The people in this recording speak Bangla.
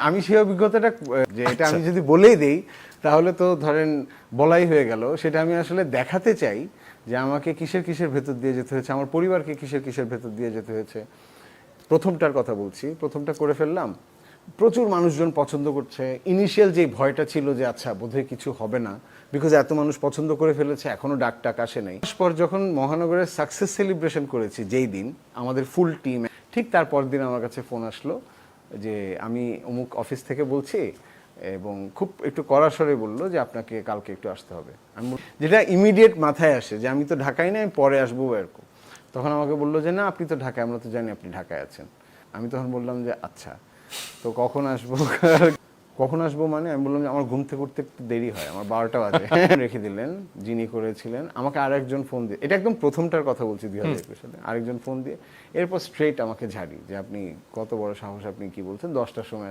আমি সেই অভিজ্ঞতাটা যে এটা আমি যদি বলেই দেই তাহলে তো ধরেন বলাই হয়ে গেল। সেটা আমি আসলে দেখাতে চাই যে আমাকে কিসের কিসের ভেতর দিয়ে যেতে হয়েছে, আমার পরিবারকে কিসের কিসের ভেতর দিয়ে যেতে হয়েছে। প্রথমটার কথা বলছি, প্রথমটা করে ফেললাম, প্রচুর মানুষজন পছন্দ করছে। ইনিশিয়াল যে ভয়টা ছিল যে আচ্ছা বোধহয় কিছু হবে না, বিকজ এত মানুষ পছন্দ করে ফেলেছে, এখনো ডাক টাক আসে নাই। পর যখন মহানগরের সাকসেস সেলিব্রেশন করেছি যেই দিন আমাদের ফুল টিম, ঠিক তার পর দিন আমার কাছে ফোন আসলো যে আমি অমুক অফিস থেকে বলছি, এবং খুব একটু কড়া স্বরে বললো যে আপনাকে কালকে একটু আসতে হবে। যেটা ইমিডিয়েট মাথায় আসে যে আমি তো ঢাকায় নাই, আমি পরে আসবো এরকম। তখন আমাকে বললো যে না আপনি তো ঢাকায়, আমরা তো জানি আপনি ঢাকায় আছেন। আমি তখন বললাম যে আচ্ছা তো কখন আসবো কখন আসবো মানে আমি বললাম যে আমার ঘুম থেকে উঠতে একটু দেরি হয়, আমার 12টা বাজে। রেখে দিলেন, যিনি করেছিলেন আমাকে আরেকজন ফোন দিয়ে, এটা একদম প্রথমটার কথা বলছি 2021 সালে, আরেকজন ফোন দিয়ে এরপর স্ট্রেট আমাকে ঝাড়ি যে আপনি কত বড় সাহস, আপনি কি বলছেন, 10টার সময়